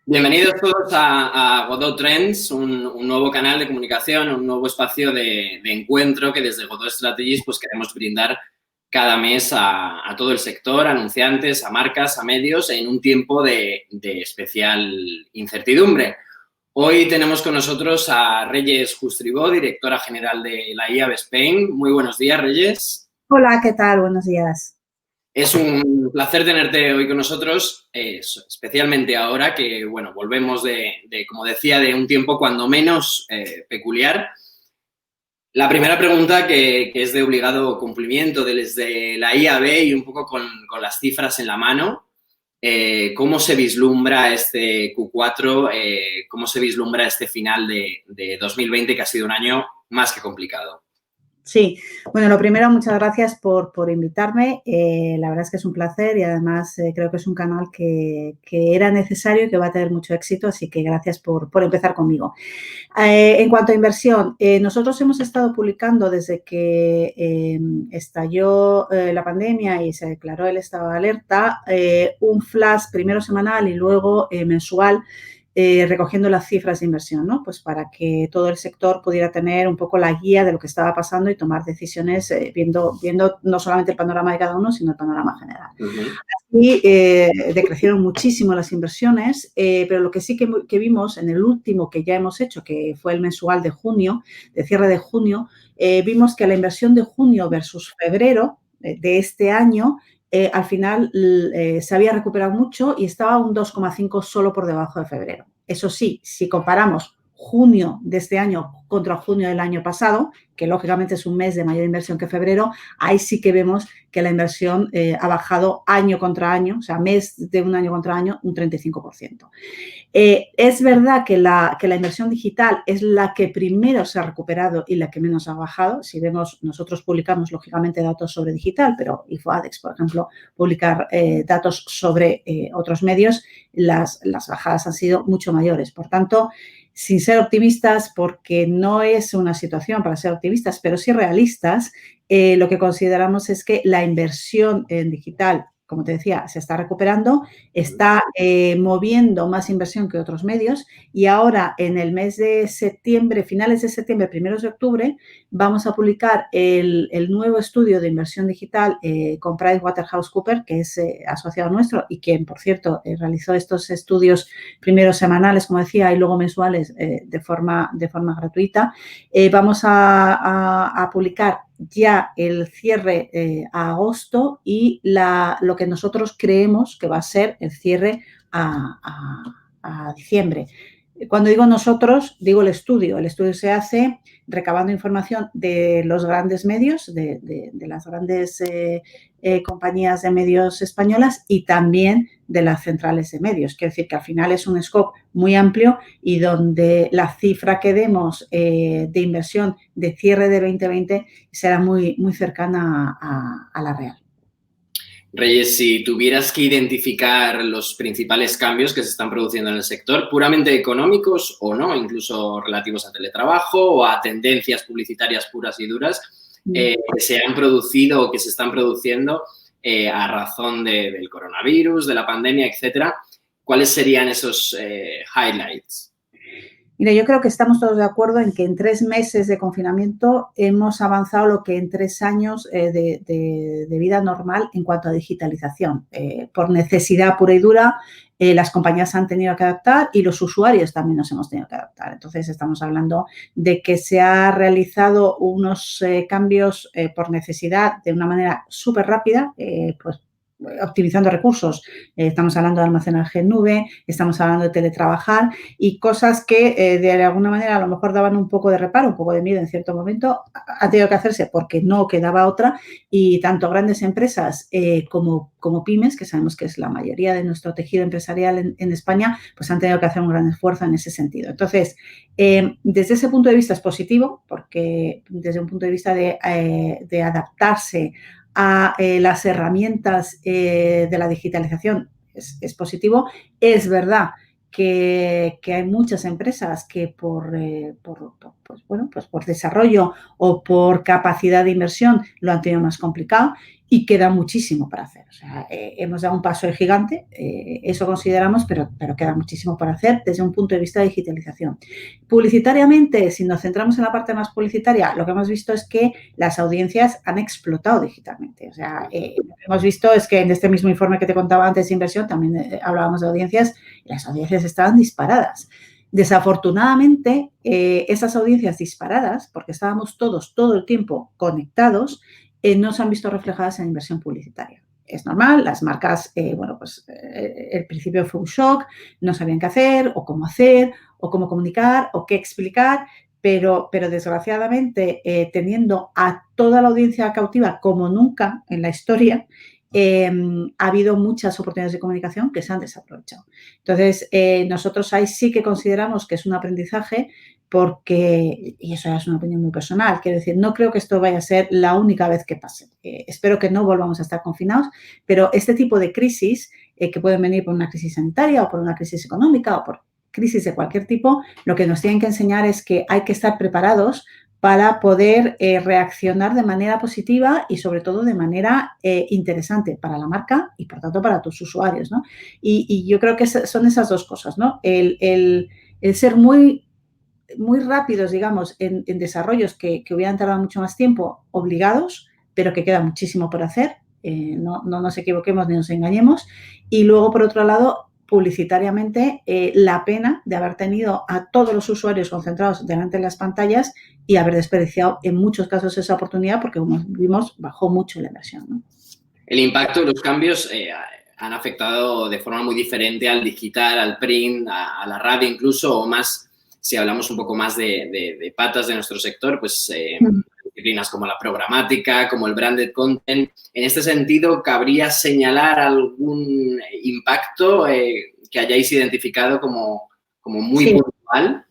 Bienvenidos todos a Godot Trends, un nuevo canal de comunicación, un nuevo espacio de encuentro que desde Godot Strategies pues queremos brindar cada mes a todo el sector, a anunciantes, a marcas, a medios, en un tiempo de especial incertidumbre. Hoy tenemos con nosotros a Reyes Justribó, directora general de la IAB Spain. Muy buenos días, Reyes. Hola, ¿qué tal? Buenos días. Es un placer tenerte hoy con nosotros, especialmente ahora que, bueno, volvemos como decía, de un tiempo cuando menos peculiar. La primera pregunta, que es de obligado cumplimiento desde la IAB y un poco con las cifras en la mano, ¿cómo se vislumbra este Q4? ¿Cómo se vislumbra este final de 2020, que ha sido un año más que complicado? Sí, bueno, lo primero, muchas gracias por invitarme. La verdad es que es un placer y además creo que es un canal que era necesario y que va a tener mucho éxito, así que gracias por empezar conmigo. En cuanto a inversión, nosotros hemos estado publicando desde que estalló la pandemia y se declaró el estado de alerta, un flash primero semanal y luego mensual, recogiendo las cifras de inversión, ¿no? Pues para que todo el sector pudiera tener un poco la guía de lo que estaba pasando y tomar decisiones viendo no solamente el panorama de cada uno, sino el panorama general. Y decrecieron muchísimo las inversiones, pero lo que sí que vimos en el último que ya hemos hecho, que fue el mensual de junio, de cierre de junio, vimos que la inversión de junio versus febrero de este año al final se había recuperado mucho y estaba un 2,5 solo por debajo de febrero. Eso sí, si comparamos junio de este año contra junio del año pasado, que lógicamente es un mes de mayor inversión que febrero, ahí sí que vemos que la inversión ha bajado año contra año, o sea, mes de un año contra año, un 35%. Es verdad que la inversión digital es la que primero se ha recuperado y la que menos ha bajado. Si vemos, nosotros publicamos lógicamente datos sobre digital, pero InfoAdex, por ejemplo, publicar datos sobre otros medios, las bajadas han sido mucho mayores. Por tanto, sin ser optimistas, porque no es una situación para ser optimistas, pero sí realistas, lo que consideramos es que la inversión en digital, como te decía, se está recuperando, está moviendo más inversión que otros medios y ahora en el mes de septiembre, finales de septiembre, primeros de octubre, vamos a publicar el nuevo estudio de inversión digital con PricewaterhouseCoopers, que es asociado nuestro y quien, por cierto, realizó estos estudios primero semanales, como decía, y luego mensuales de forma gratuita. Vamos a publicar ya el cierre a agosto y lo que nosotros creemos que va a ser el cierre a diciembre. Cuando digo nosotros, digo el estudio. El estudio se hace recabando información de los grandes medios, de las grandes compañías de medios españolas y también de las centrales de medios. Quiero decir que al final es un scope muy amplio y donde la cifra que demos de inversión de cierre de 2020 será muy, muy cercana a la real. Reyes, si tuvieras que identificar los principales cambios que se están produciendo en el sector, puramente económicos o no, incluso relativos a teletrabajo o a tendencias publicitarias puras y duras, que se han producido o que se están produciendo a razón del coronavirus, de la pandemia, etcétera, ¿cuáles serían esos highlights? Mira, yo creo que estamos todos de acuerdo en que en 3 meses de confinamiento hemos avanzado lo que en 3 años de vida normal en cuanto a digitalización. Por necesidad pura y dura, las compañías han tenido que adaptar y los usuarios también nos hemos tenido que adaptar. Entonces, estamos hablando de que se han realizado unos cambios por necesidad de una manera súper rápida, pues optimizando recursos. Estamos hablando de almacenaje en nube, estamos hablando de teletrabajar y cosas que de alguna manera a lo mejor daban un poco de reparo, un poco de miedo en cierto momento, han tenido que hacerse porque no quedaba otra y tanto grandes empresas como pymes, que sabemos que es la mayoría de nuestro tejido empresarial en España, pues han tenido que hacer un gran esfuerzo en ese sentido. Entonces, desde ese punto de vista es positivo porque desde un punto de vista de adaptarse a las herramientas de la digitalización es positivo. Es verdad que hay muchas empresas que por desarrollo o por capacidad de inversión lo han tenido más complicado y queda muchísimo para hacer. O sea, hemos dado un paso de gigante, eso consideramos, pero queda muchísimo por hacer desde un punto de vista de digitalización. Publicitariamente, si nos centramos en la parte más publicitaria, lo que hemos visto es que las audiencias han explotado digitalmente. O sea, lo que hemos visto es que en este mismo informe que te contaba antes de inversión también hablábamos de audiencias y las audiencias estaban disparadas. Desafortunadamente, esas audiencias disparadas, porque estábamos todos todo el tiempo conectados, no se han visto reflejadas en inversión publicitaria. Es normal, las marcas, el principio fue un shock, no sabían qué hacer o cómo comunicar o qué explicar, pero desgraciadamente teniendo a toda la audiencia cautiva como nunca en la historia, ha habido muchas oportunidades de comunicación que se han desaprovechado. Entonces, nosotros ahí sí que consideramos que es un aprendizaje porque, y eso ya es una opinión muy personal, quiero decir, no creo que esto vaya a ser la única vez que pase. Espero que no volvamos a estar confinados, pero este tipo de crisis, que pueden venir por una crisis sanitaria o por una crisis económica o por crisis de cualquier tipo, lo que nos tienen que enseñar es que hay que estar preparados para poder reaccionar de manera positiva y sobre todo de manera interesante para la marca y por tanto para tus usuarios, ¿no? Y yo creo que son esas dos cosas, ¿no? El ser muy rápidos, digamos, en desarrollos que hubieran tardado mucho más tiempo, obligados, pero que queda muchísimo por hacer, no nos equivoquemos ni nos engañemos. Y luego, por otro lado, publicitariamente, la pena de haber tenido a todos los usuarios concentrados delante de las pantallas y haber desperdiciado en muchos casos esa oportunidad porque, como vimos, bajó mucho la inversión, ¿no? El impacto de los cambios han afectado de forma muy diferente al digital, al print, a la radio incluso, o más, si hablamos un poco más de patas de nuestro sector, pues disciplinas como la programática, como el branded content. En este sentido, ¿cabría señalar algún impacto que hayáis identificado como muy puntual?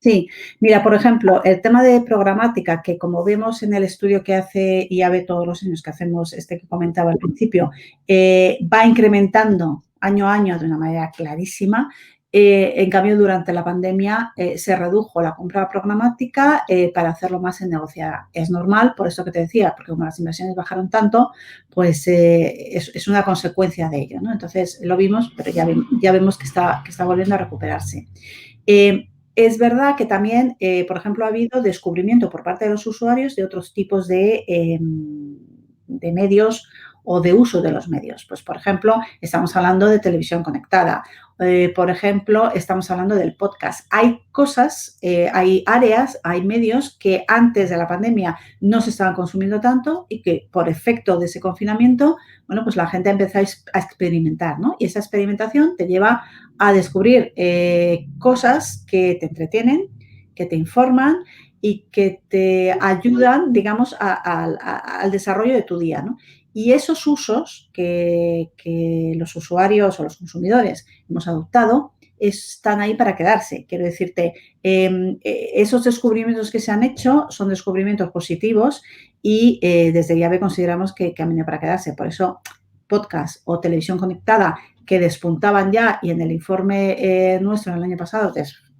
Sí, mira, por ejemplo, el tema de programática, que como vemos en el estudio que hace IAB todos los años que hacemos, que comentaba al principio, va incrementando año a año de una manera clarísima. En cambio, durante la pandemia se redujo la compra programática para hacerlo más en negociada. Es normal, por eso que te decía, porque como las inversiones bajaron tanto, pues es una consecuencia de ello, ¿no? Entonces, lo vimos, pero ya vemos que está volviendo a recuperarse. Es verdad que también, por ejemplo, ha habido descubrimiento por parte de los usuarios de otros tipos de medios o de uso de los medios. Pues, por ejemplo, estamos hablando de televisión conectada. Por ejemplo, estamos hablando del podcast. Hay cosas, hay áreas, hay medios que antes de la pandemia no se estaban consumiendo tanto y que por efecto de ese confinamiento, bueno, pues la gente empezó a experimentar, ¿no? Y esa experimentación te lleva a descubrir cosas que te entretienen, que te informan y que te ayudan, digamos, al desarrollo de tu día, ¿no? Y esos usos que los usuarios o los consumidores hemos adoptado están ahí para quedarse. Quiero decirte, esos descubrimientos que se han hecho son descubrimientos positivos y desde IAB consideramos que han venido para quedarse. Por eso, podcast o televisión conectada que despuntaban ya y en el informe nuestro el año pasado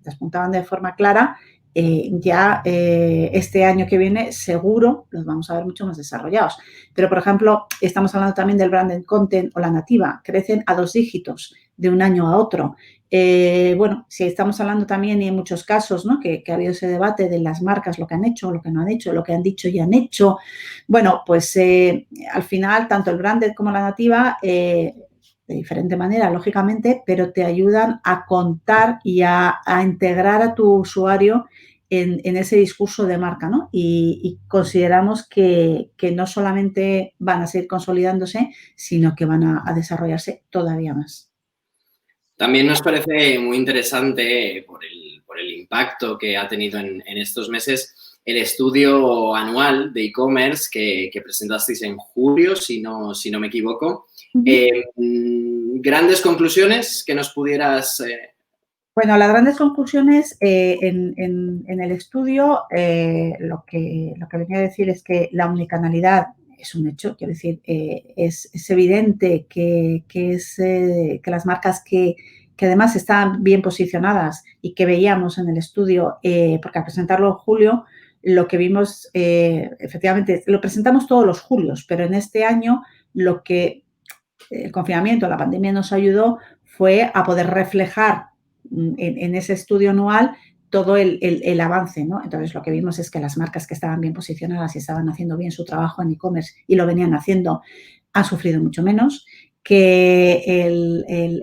despuntaban de forma clara, este año que viene seguro los vamos a ver mucho más desarrollados. Pero, por ejemplo, estamos hablando también del branded content o la nativa, crecen a 2 dígitos de un año a otro. Bueno, si estamos hablando también y en muchos casos, ¿no? que ha habido ese debate de las marcas, lo que han hecho, lo que no han hecho, lo que han dicho y han hecho. Bueno, pues al final, tanto el branded como la nativa, de diferente manera, lógicamente, pero te ayudan a contar y a integrar a tu usuario en ese discurso de marca, ¿no? Y consideramos que no solamente van a seguir consolidándose, sino que van a desarrollarse todavía más. También nos parece muy interesante por el impacto que ha tenido en estos meses el estudio anual de e-commerce que presentasteis en julio, si no me equivoco. ¿Grandes conclusiones que nos pudieras...? Bueno, las grandes conclusiones en el estudio, lo que venía a decir es que la omnicanalidad es un hecho, quiero decir, es evidente que las marcas que además están bien posicionadas y que veíamos en el estudio, porque al presentarlo en julio, lo que vimos, efectivamente, lo presentamos todos los julios, pero en este año lo que el confinamiento, la pandemia nos ayudó fue a poder reflejar en ese estudio anual todo el avance, ¿no? Entonces, lo que vimos es que las marcas que estaban bien posicionadas y estaban haciendo bien su trabajo en e-commerce y lo venían haciendo, han sufrido mucho menos, que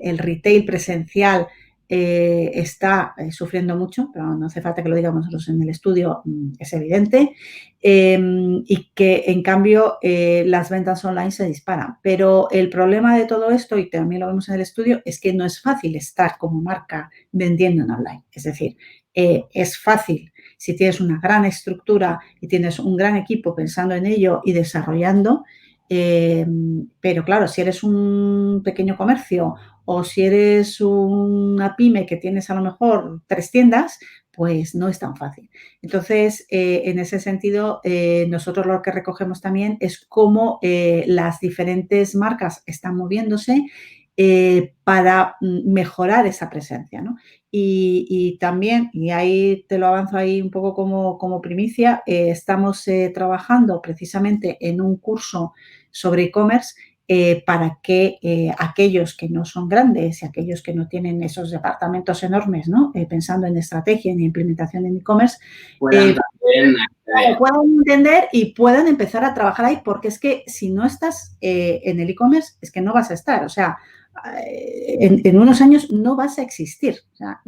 el retail presencial está sufriendo mucho, pero no hace falta que lo digamos nosotros en el estudio, es evidente, y que, en cambio, las ventas online se disparan. Pero el problema de todo esto, y también lo vemos en el estudio, es que no es fácil estar como marca vendiendo en online. Es decir, es fácil si tienes una gran estructura y tienes un gran equipo pensando en ello y desarrollando, pero claro, si eres un pequeño comercio o si eres una pyme que tienes a lo mejor 3 tiendas, pues no es tan fácil. Entonces, en ese sentido, nosotros lo que recogemos también es cómo las diferentes marcas están moviéndose para mejorar esa presencia, ¿no? Y también, y ahí te lo avanzo ahí un poco como primicia, estamos trabajando precisamente en un curso sobre e-commerce para que aquellos que no son grandes y aquellos que no tienen esos departamentos enormes, ¿no? Pensando en estrategia y en implementación en e-commerce, Puedan también puedan entender y puedan empezar a trabajar ahí, porque es que si no estás en el e-commerce, es que no vas a estar. O sea, en unos años no vas a existir. O sea,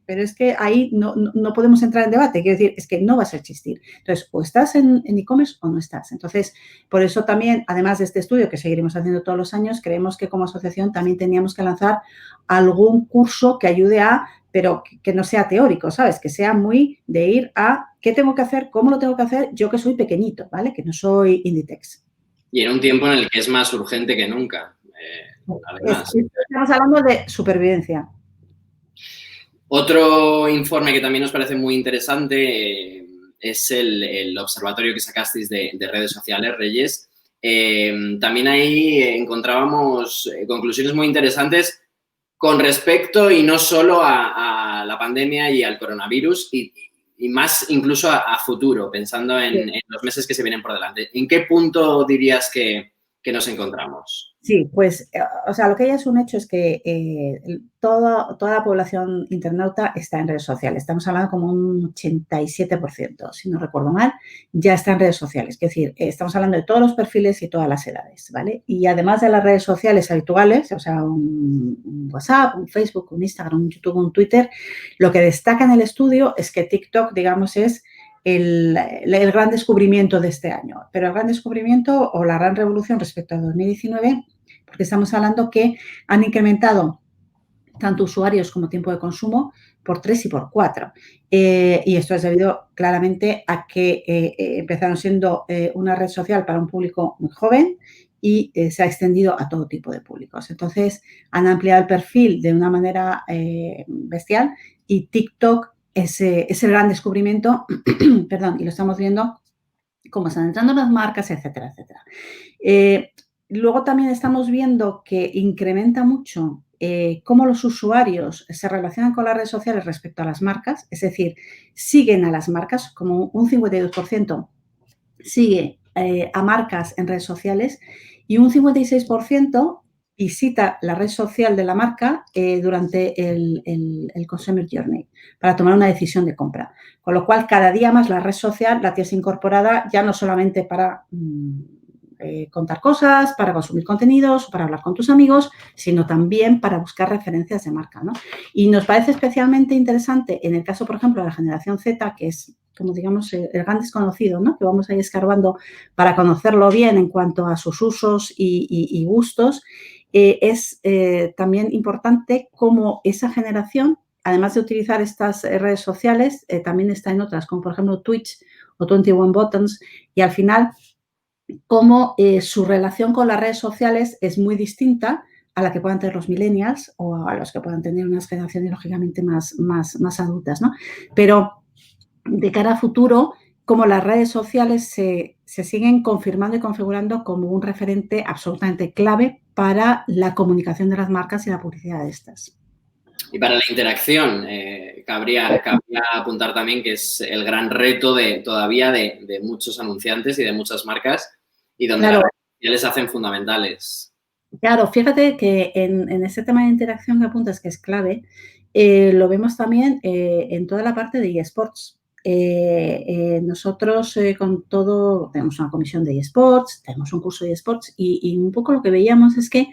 pero es que ahí no podemos entrar en debate. Quiero decir, es que no vas a existir. Entonces, o estás en e-commerce o no estás. Entonces, por eso también, además de este estudio que seguiremos haciendo todos los años, creemos que como asociación también teníamos que lanzar algún curso que ayude pero que no sea teórico, ¿sabes? Que sea muy de ir a qué tengo que hacer, cómo lo tengo que hacer, yo que soy pequeñito, ¿vale? Que no soy Inditex. Y en un tiempo en el que es más urgente que nunca, además. Estamos hablando de supervivencia. Otro informe que también nos parece muy interesante es el observatorio que sacasteis de redes sociales, Reyes. También ahí encontrábamos conclusiones muy interesantes con respecto y no solo a la pandemia y al coronavirus y más incluso a futuro, pensando en los meses que se vienen por delante. ¿En qué punto dirías que nos encontramos? Sí, pues, o sea, lo que ya es un hecho es que toda la población internauta está en redes sociales. Estamos hablando como un 87%, si no recuerdo mal, ya está en redes sociales. Es decir, estamos hablando de todos los perfiles y todas las edades, ¿vale? Y además de las redes sociales habituales, o sea, un WhatsApp, un Facebook, un Instagram, un YouTube, un Twitter, lo que destaca en el estudio es que TikTok, digamos, es el gran descubrimiento de este año. Pero el gran descubrimiento o la gran revolución respecto a 2019, porque estamos hablando que han incrementado tanto usuarios como tiempo de consumo por 3 y por 4. Y esto es debido claramente a que empezaron siendo una red social para un público muy joven y se ha extendido a todo tipo de públicos. Entonces, han ampliado el perfil de una manera bestial y TikTok es el gran descubrimiento, perdón, y lo estamos viendo cómo están entrando las marcas, etcétera, etcétera. Luego también estamos viendo que incrementa mucho cómo los usuarios se relacionan con las redes sociales respecto a las marcas, es decir, siguen a las marcas, como un 52% sigue a marcas en redes sociales y un 56% visita la red social de la marca durante el Consumer Journey para tomar una decisión de compra. Con lo cual, cada día más la red social la tienes incorporada ya no solamente para contar cosas, para consumir contenidos, para hablar con tus amigos, sino también para buscar referencias de marca, ¿no? Y nos parece especialmente interesante en el caso, por ejemplo, de la generación Z, que es, como digamos, el gran desconocido, ¿no? Que vamos a ir escarbando para conocerlo bien en cuanto a sus usos y gustos. Es también importante cómo esa generación, además de utilizar estas redes sociales, también está en otras, como por ejemplo Twitch o 21 Buttons, y al final cómo su relación con las redes sociales es muy distinta a la que puedan tener los millennials o a los que puedan tener unas generaciones lógicamente más adultas, ¿no? Pero de cara a futuro, como las redes sociales se siguen confirmando y configurando como un referente absolutamente clave para la comunicación de las marcas y la publicidad de estas. Y para la interacción, cabría apuntar también que es el gran reto todavía de muchos anunciantes y de muchas marcas y donde Claro. las redes sociales se hacen fundamentales. Claro, fíjate que en ese tema de interacción que apuntas, que es clave, lo vemos también en toda la parte de eSports. Nosotros con todo, tenemos una comisión de eSports, tenemos un curso de eSports y un poco lo que veíamos es que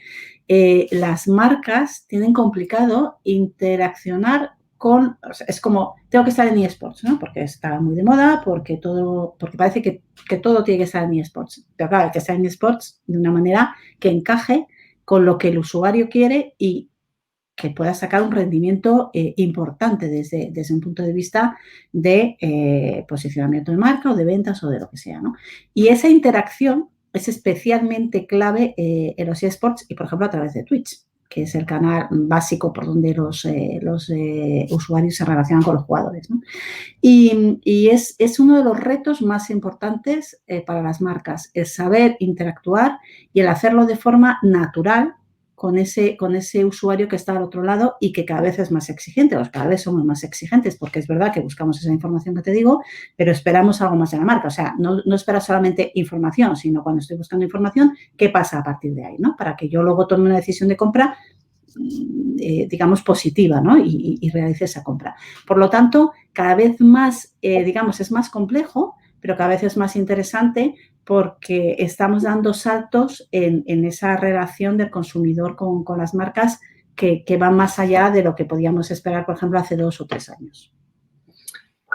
las marcas tienen complicado interaccionar con, o sea, es como, tengo que estar en eSports, ¿no? Porque está muy de moda, porque parece que todo tiene que estar en eSports. Pero claro, hay que estar en eSports de una manera que encaje con lo que el usuario quiere y que pueda sacar un rendimiento importante desde un punto de vista de posicionamiento de marca o de ventas o de lo que sea, ¿no? Y esa interacción es especialmente clave en los eSports y, por ejemplo, a través de Twitch, que es el canal básico por donde los usuarios se relacionan con los jugadores, ¿no? Y es uno de los retos más importantes para las marcas, el saber interactuar y el hacerlo de forma natural con ese usuario que está al otro lado y que cada vez es más exigente, o cada vez somos más exigentes, porque es verdad que buscamos esa información que te digo, pero esperamos algo más de la marca. O sea, no esperas solamente información, sino cuando estoy buscando información, ¿qué pasa a partir de ahí, ¿no? Para que yo luego tome una decisión de compra digamos, positiva, ¿no? Y realice esa compra. Por lo tanto, cada vez más, digamos, es más complejo, pero cada vez es más interesante porque estamos dando saltos en esa relación del consumidor con las marcas que van más allá de lo que podíamos esperar, por ejemplo, hace 2 o 3 años.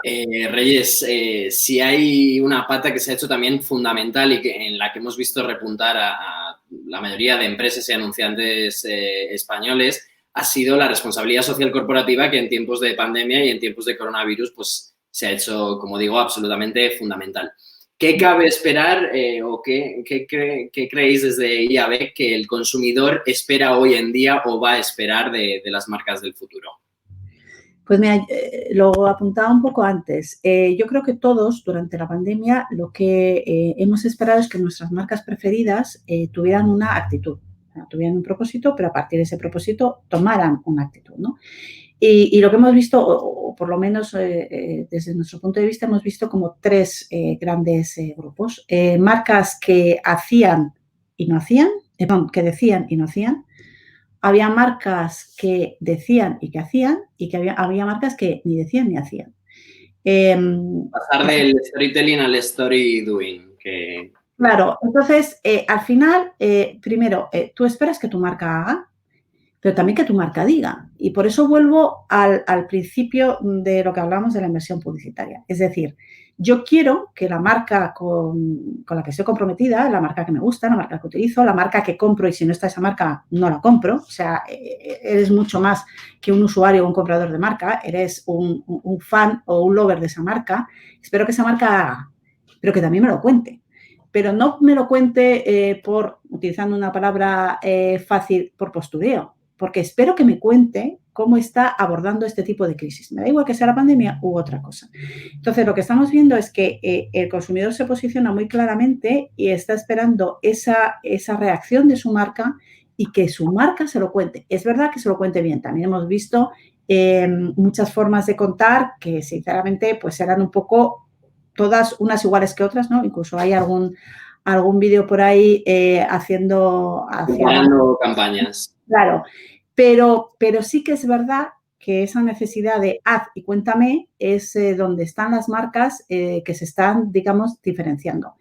Reyes, si hay una pata que se ha hecho también fundamental y en la que hemos visto repuntar a la mayoría de empresas y anunciantes españoles, ha sido la responsabilidad social corporativa que en tiempos de pandemia y en tiempos de coronavirus pues se ha hecho, como digo, absolutamente fundamental. ¿Qué cabe esperar o qué creéis desde IAB que el consumidor espera hoy en día o va a esperar de las marcas del futuro? Pues mira, lo apuntaba un poco antes. Yo creo que todos durante la pandemia lo que hemos esperado es que nuestras marcas preferidas tuvieran una actitud, o sea, tuvieran un propósito, pero a partir de ese propósito tomaran una actitud, ¿no? Y lo que hemos visto, o por lo menos desde nuestro punto de vista, hemos visto como 3 grandes grupos. Marcas que hacían y no hacían, que decían y no hacían. Había marcas que decían y que hacían y que había marcas que ni decían ni hacían. Pasar del storytelling al story doing. Claro, entonces, al final, primero, tú esperas que tu marca haga, pero también que tu marca diga. Y por eso vuelvo al principio de lo que hablamos de la inversión publicitaria. Es decir, yo quiero que la marca con la que estoy comprometida, la marca que me gusta, la marca que utilizo, la marca que compro y si no está esa marca no la compro. O sea, eres mucho más que un usuario o un comprador de marca, eres un fan o un lover de esa marca. Espero que esa marca haga, pero que también me lo cuente. Pero no me lo cuente utilizando una palabra fácil, por postureo, porque espero que me cuente cómo está abordando este tipo de crisis. Me da igual que sea la pandemia u otra cosa. Entonces, lo que estamos viendo es que el consumidor se posiciona muy claramente y está esperando esa reacción de su marca y que su marca se lo cuente. Es verdad que se lo cuente bien. También hemos visto muchas formas de contar que, sinceramente, pues eran un poco todas unas iguales que otras, ¿no? Incluso hay algún vídeo por ahí haciendo campañas. Claro, pero sí que es verdad que esa necesidad de haz y cuéntame es donde están las marcas que se están, digamos, diferenciando.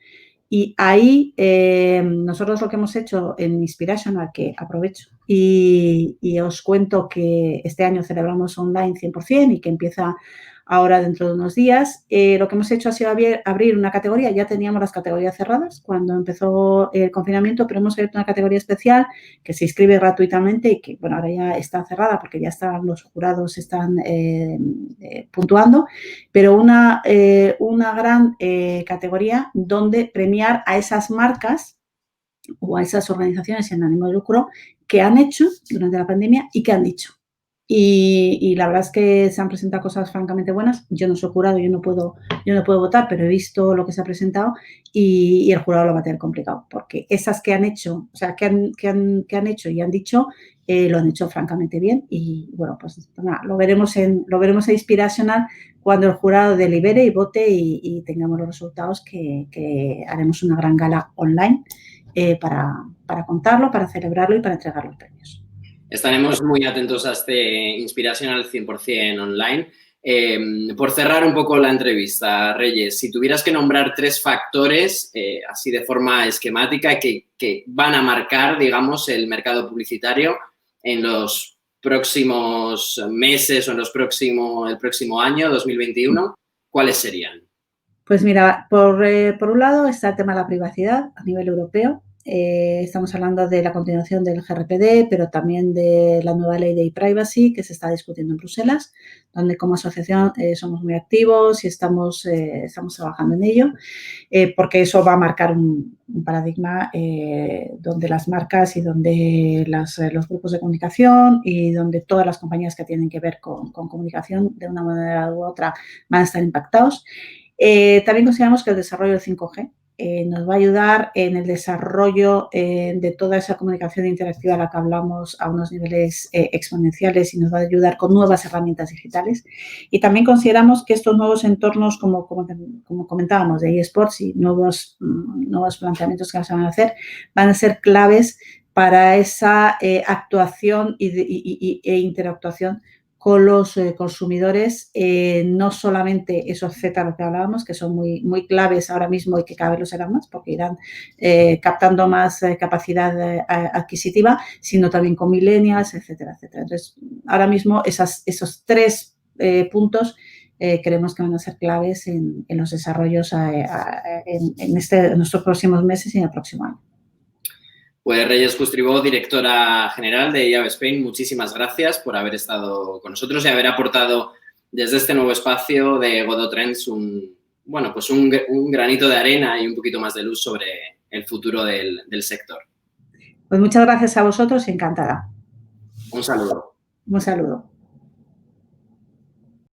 Y ahí nosotros lo que hemos hecho en Inspirational, que aprovecho y os cuento que este año celebramos online 100% y que empieza ahora dentro de unos días, lo que hemos hecho ha sido abrir una categoría. Ya teníamos las categorías cerradas cuando empezó el confinamiento, pero hemos abierto una categoría especial que se inscribe gratuitamente y que, bueno, ahora ya está cerrada porque ya los jurados están puntuando, pero una gran categoría donde premiar a esas marcas o a esas organizaciones sin ánimo de lucro que han hecho durante la pandemia y que han dicho. Y la verdad es que se han presentado cosas francamente buenas. Yo no soy jurado, yo no puedo votar, pero he visto lo que se ha presentado y el jurado lo va a tener complicado, porque esas que han hecho, o sea, que han hecho y han dicho, lo han hecho francamente bien. Y bueno, pues nada, lo veremos en Inspirational cuando el jurado delibere y vote y tengamos los resultados, que haremos una gran gala online para contarlo, para celebrarlo y para entregar los premios. Estaremos muy atentos a este Inspirational 100% online. Por cerrar un poco la entrevista, Reyes, si tuvieras que nombrar 3 factores, así de forma esquemática, que van a marcar, digamos, el mercado publicitario en los próximos meses o en el próximo año, 2021, ¿cuáles serían? Pues mira, por un lado está el tema de la privacidad a nivel europeo. Estamos hablando de la continuación del GRPD, pero también de la nueva ley de e-privacy que se está discutiendo en Bruselas, donde como asociación somos muy activos y estamos trabajando en ello, porque eso va a marcar un paradigma donde las marcas y donde los grupos de comunicación y donde todas las compañías que tienen que ver con comunicación de una manera u otra van a estar impactados. También consideramos que el desarrollo del 5G nos va a ayudar en el desarrollo de toda esa comunicación interactiva a la que hablamos a unos niveles exponenciales, y nos va a ayudar con nuevas herramientas digitales. Y también consideramos que estos nuevos entornos, como comentábamos, de eSports y nuevos planteamientos que se van a hacer, van a ser claves para esa actuación e interactuación con los consumidores, no solamente esos Z, lo que hablábamos, que son muy, muy claves ahora mismo y que cada vez lo serán más porque irán captando más capacidad adquisitiva, sino también con millennials, etcétera, etcétera. Entonces, ahora mismo esos 3 puntos creemos que van a ser claves en los desarrollos en estos próximos meses y en el próximo año. Pues Reyes Kustribó, directora general de IAB Spain, muchísimas gracias por haber estado con nosotros y haber aportado desde este nuevo espacio de Godot Trends un granito de arena y un poquito más de luz sobre el futuro del sector. Pues muchas gracias a vosotros y encantada. Un saludo. Un saludo.